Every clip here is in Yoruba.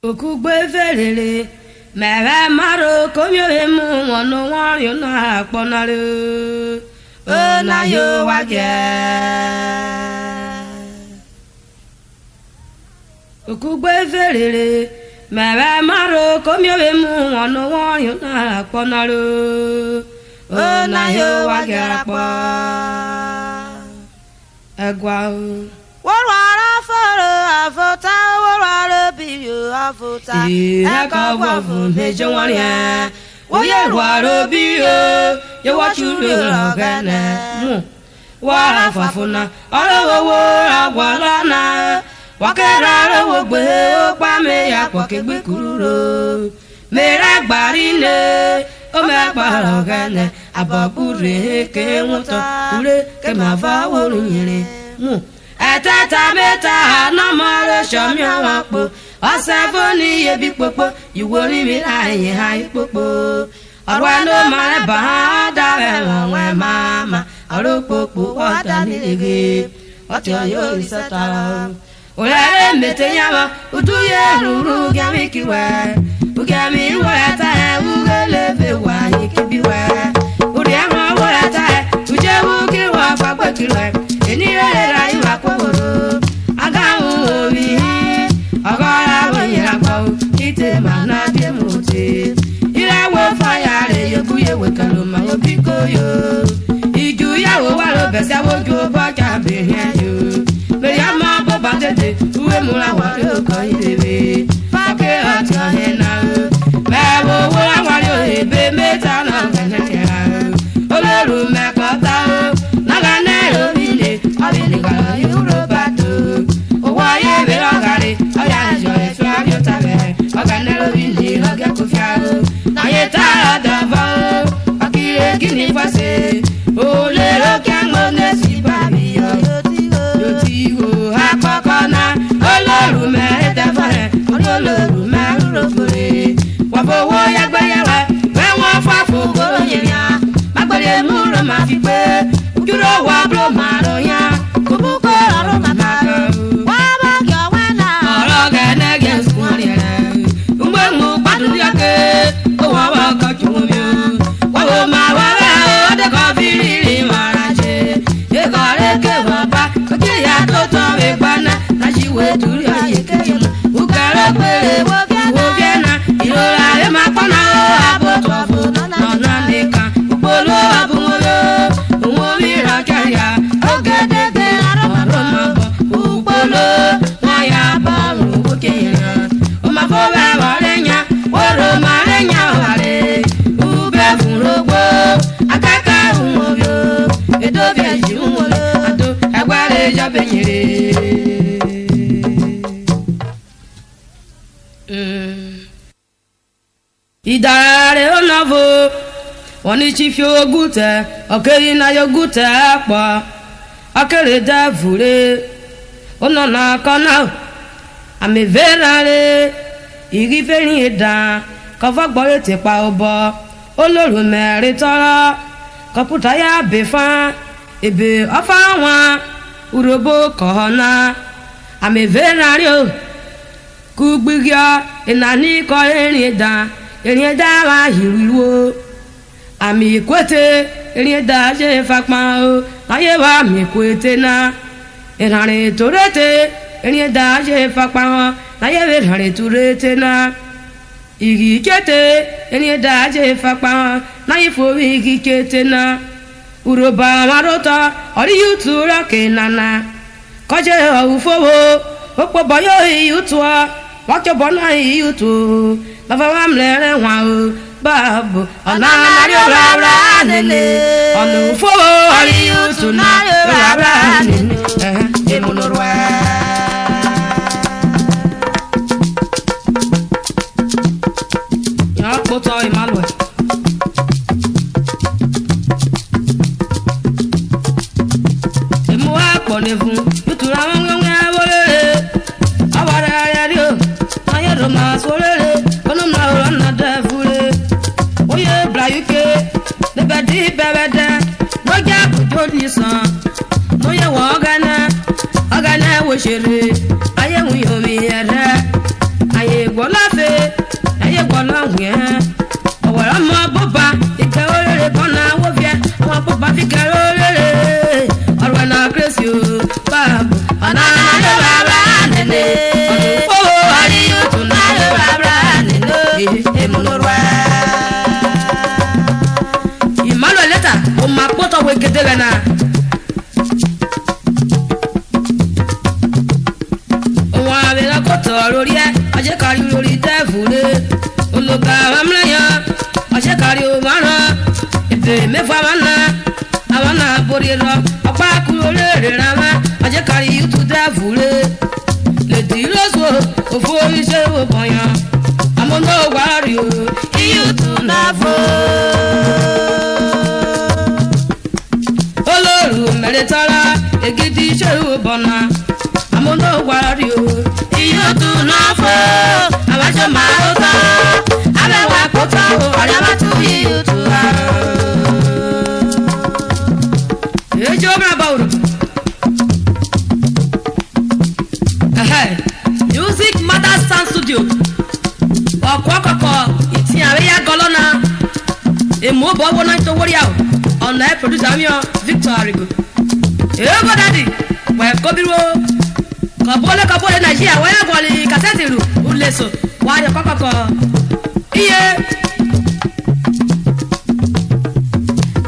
Okugbe ferere mere maro komyo emu wono wonyo na ponare o na yo waje Okugbe ferere mere maro komyo emu wono wonyo na ponare o na yo waje rapo egwa Warwara foro afota warwara biyo afota eka wafu meje waria oye waro biyo ye wachuru rogana wara fafuna orowo agwalana wakera wo gbe opa me ya pokegbe kururo mera gbarine o me gbaro gane abokure ke wonto ure ke ma fa worun yire Etata meta no more show me wapo Osefoni ye bi popo you worry me aye hai popo Orwa no mare ba da we mama oro popo ota ni lege Otyo yo isata Ore mete yawa uduye ruru gami kiwe Ugami wata ugele be wa yikibiwe Uri ama wata uje uki wa papa kiwe Enire ra iwa kworo agawu obi agara wonyera kwa ite mana die muti ire wo fire re yokuye wekalo ma obiko yo iju yawo wa lo bese woju boja be yo me ya ma bo batete uwe mura wa lo ko irebe fake ati hena me wo wo wa yo ebe meta na ganera oleru me kota na ganero bile abile ga URHOBO owaye be logare oya jo efa yo tabe oganero bile loge kofia na yeta da va akire kini fase ole lo kango ne si babi yo yotigo akokona oloru me da fa oloru me urofore wa fowo yagbe yawa we won fa fogo yeya magbere muro ma fi pe ujuro wa bro maro ya kubuko aro mama wa ba gyo wala oro gene gen skunere ngbe mu padu yake o wa wa ka jumi wa wo ma wa o de ko firiri maraje e ko re ke baba ko ti ya to to we pana na ji we duri aye ke mu ukaro pere wo biena irora e ma pana abo to fo no na nika polo abumolo wo mi ra kaya ogedege aroma upolo na ya baru okeya o ma fo ba warenya woro marenya ware ube funrogbo akaka unwobio edobia ji unwolo ado agbare jobenyere idare onavo Oni chifi ogute okeri na yogute apa akere davure ono na kona ameverare igi ferin eda ko fagbore ti pa obo oloru mere toro komputa ya befan ebe ofa won URHOBO kohona ameverare o kugbigya inani ko erin eda wa hiruwo Ami kwete erin da je fakpa o aye wa mi kwete na erare torete erin da je fakpa o aye we rare torete na igi kete erin da je fakpa o na ifo igi kete na URHOBO marota ori YouTube ra kenana koje ofuwo opo boyo YouTube wa ke bona YouTube baba wa mlere wa o Babu, ona Mario Rabra nene, onu fo ari utu na Rabra nene, emunurwa. Ya poto Emmanuel. Emu akpone fun, yutura wonwe awore, awara ari o, aye roma sorere, onu na ora na devure. Yuke the bedi bebede no ja bujo lisan no ye wo ogana wo shere aye wu yo mi ere aye gbola bọ́lá wẹ̀ ọ̀wẹ̀rẹ̀ mọ bọ́ba ìkẹ́ oréré kan náà wọ́ fẹ́ àwọn bọ́ba fi kẹ́ oréré ọ̀rọ̀ náà kérésì o báàbò ọ̀nà àlọ́ bàbá nìní ọ̀dùnkó àríyó tún náà lọ́ bàbá nìní èmúnúrọ̀ ìmọ̀lẹ̀ lẹ́tà ó máa pọ́tọ̀ wé kété rẹ̀ náà. òun àbẹ̀rẹ̀ kò tọ̀ lórí ẹ̀ ọ̀ṣẹ́ kárí lórí tẹ́ẹ̀fùrẹ́ olùkà amúlẹ̀yàn ọ̀ṣẹ́ kárí o máa ràn ètè mẹ́fà máa ná àwọn náà borí lọ ọ̀pá kúrò léèrè rà wá ọ̀ṣẹ́ kárí yútù tẹ́ẹ̀fùrẹ́ lèdí lọ́sọ̀ òfò iṣẹ́ òbọ̀yàn àmọ́ náà wà rí o iyútù náà fò. olóòrù mẹ́rẹ̀ẹ́tọ́lá ègidì iṣẹ́ òbọ̀nà àmọ́ náà wà rí o iyútù náà fò. àwọn aṣọ máa ń tán abẹ́wà kó tán o ọ̀rẹ́ bá tún iyútù rà. èjì ó bá bá òrò. Music Matters Sound Studio ọ̀kọ̀ọ̀kọ̀ ìtì àríyá gọlọ́nà èmú bọ́ wọ́n náà tó wọ́rí àwọ̀ ọ̀nà ẹ̀ producer mi ọ̀ Victor Arigo èèbó dadi wẹ̀ kóbíró kọ̀bọ́lé Nàìjíríà wọ́n yà bọ̀lì kàsẹ́tì rù ùlẹ̀sọ̀ wáyé kọ́kọ̀kọ̀ iye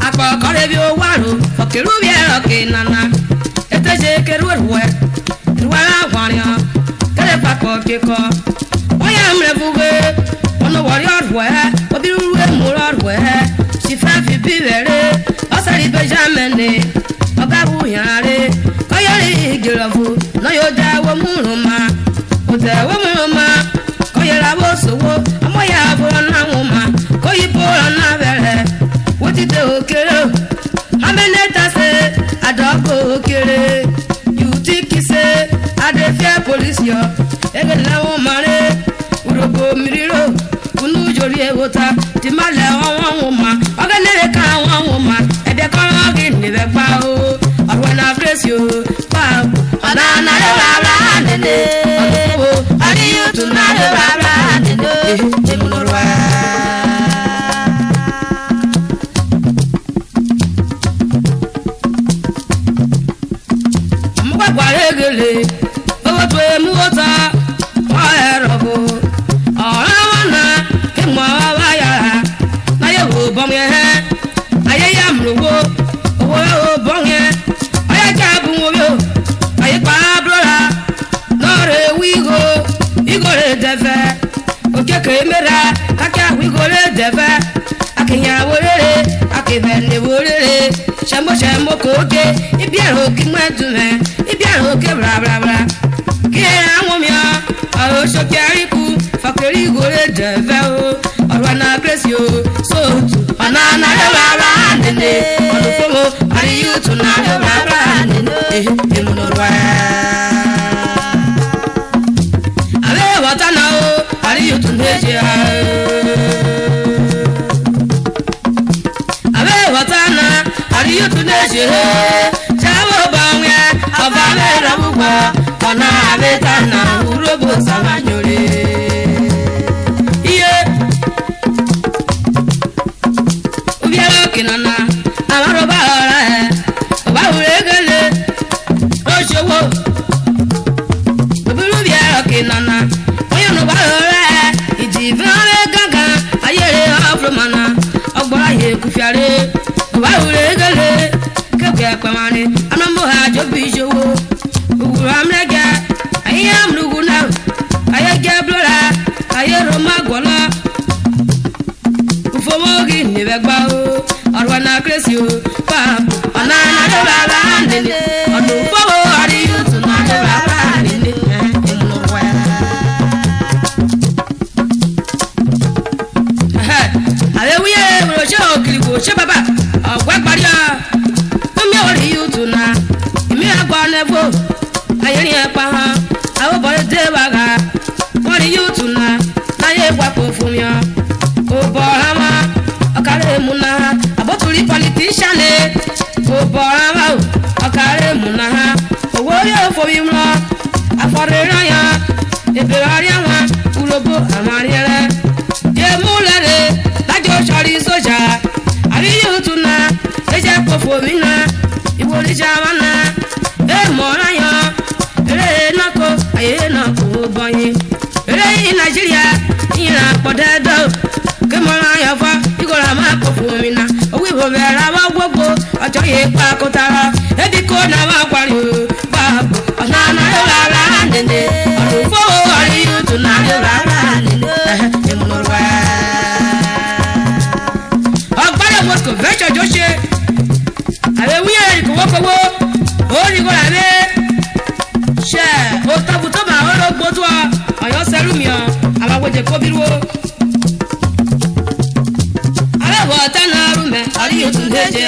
àpọ̀kọ̀ rẹ̀ bí ó wà rò ọ̀kẹ́rù bí ẹ̀rọ kì í nana ètò ìṣe kẹrù ìwẹ̀ àwàrìàn kẹlẹ papọ̀ kíkọ wọ́n yà ń rẹ̀ fúwé ọ̀nà wọ̀rí ọ̀rọ̀ ẹ̀ obìnrin rẹ̀ mú ọ̀rọ̀ ẹ̀ ṣìfẹ́ fi bí rẹ̀ ọ̀sẹ̀rì bẹ́jàmẹ́ni ọ̀gá wùyàn rẹ̀ kọ́yọ̀rì ìgìrọ̀fù náà yóò dá owó múrùn ma òtẹ̀ owó múrùn ma kọ́yọ̀rà bó sòwò amóyà àbúrò náà wò ma kóyìbó ọ̀nà bẹ̀rẹ̀ wọ́n ti dé òkèrè amẹ́nẹ́ta ṣe àdọ́gbò òkèrè yùtí kìsẹ́ adefia polisi yọ ege lẹ́wọ̀n mare urobo miriro kunu jori ewota ti ma lẹ ọwọ́n wọn ma ọgẹ́ nílẹ̀ ká wọn wọn ma ẹ̀dẹ̀ kọ́rọ́ kì í níbẹ̀ pa o ọ̀rọ̀ náà kérésì o pa ọ̀nà nàlẹ́ rárá nínú ọ̀dọ́wọ́ àríyùtù nàlẹ́ rárá nínú ìmúlòrò ẹ̀. ọmọgbàgbà rẹ̀ gèlè tó emu wọ́ta wọ́n ẹ̀rọ bò ọ̀rọ̀ wọn náà kí mọ̀ wá yàrá láyé wò bọ́m yẹn hẹ́ ayé yà múlòwó owó yóò bọ́m yẹn ayé jà bù wọ́n yóò ayé pa búrọ́dà lọ́ọ̀rẹ́ wígo ìgò rẹ̀ dẹ̀fẹ̀ òkèké mẹ́ra kákẹ́ àwígo rẹ̀ dẹ̀fẹ̀ akìnyàwó rere akìbẹ̀lẹ̀wò rere sẹ́mọ́sẹ́mọ́ kòókè ibi ẹ̀rọ kí mọ́ ẹ̀dùn mẹ́ ibi ẹ̀rọ kí brabra kí àwọn mi ọ ọ̀rọ̀ sókè àríkù fàkèrè ìgòrè dẹ̀fẹ́ o ọ̀rọ̀ náà kérésì o sóòtù ọ̀nà nàlẹ́ rárá nínú ọ̀nà fúnmo àríyùtù nàlẹ́ rárá nínú ìmúlòrò ẹ̀. àbẹ́ ìwọ̀tá náà o àríyùtù méje ha àbẹ́ ìwọ̀tá náà àríyùtù méje ha jáwọ́ bá wọn yẹ ọba mẹ́rin púpọ̀ ọ̀nà àbẹ́ta náà URHOBO sàmányòrè. iye obi ẹ̀rọ kìnnàna àwọn ọba ọ̀rọ̀ ẹ̀ ọba wùrẹ́ gẹ́lẹ́ oṣòwò obìnrin obi ẹ̀rọ kìnnàna wọ́n yẹn ọba ọ̀rọ̀ ẹ̀ ìdí ìfẹ́rẹ́ gángan ayẹyẹ ọ̀fọ̀mọ̀nà ọgbọ́n ayé kùfìàrẹ́ ọba wùrẹ́ gẹ́lẹ́ kẹ́kẹ́ pẹ̀mọ́ni anamọ́ àjọbí ìṣòwò òwúrọ̀ amúlẹ́gẹ́ ayé amúlùkù náà ayé jẹ́ búlọ́ra ayé roma gbọ́lọ́ fọwọ́gì níbẹ̀ gbá o ọ̀rọ̀ náà kérésì o pààpù ọ̀nà nàdó bàbá nínú ọ̀dùn fọwọ́ àríyùtù nàdó bàbá nínú ìmúlòwẹ̀. àwẹ̀wúyẹ̀ ìròṣẹ́ òkìlìkò ṣé bàbá ọ̀gbẹ́ parí ọ fúnmi àríyùtù náà ìmí àgbọ̀ nẹ́fọ̀ ayẹyẹ yẹn pa hàn àwọn bọ̀dé dé wàgà wọ́n rí yóò tún náà láyé papò fún mi ọ́ kò bọ̀ ọ̀ràn wọn ọ̀kàrẹ́ mu náà àbótúrí pọlitíṣàlẹ̀ kò bọ̀ ọ̀ràn wọn ọ̀kàrẹ́ mu náà owó yóò fomi lọ àfọ̀rẹ́ ráyàn ìbẹ̀rẹ̀ ọ̀rẹ́ wọn URHOBO àwọn àríyẹrẹ dé mulare lajo shori soja ari yutuna eje pofomina iwori jamana e morayo ere nako aye nako boyin ere Nigeria ina podedo ke morayo fa igora ma pofomina owi bo vera wa gbogbo ojo ye pa kotara ebi ko na wa kwari ba ona na yo la nene orufo ari yutuna yo la nene emurwa agbara mo convention jo se awe wiye ko wokowo ori go la me se o tabuto ma oro gbotu oyo seru mi o alawoje ko biruo alawo tanaru me ari yutun deje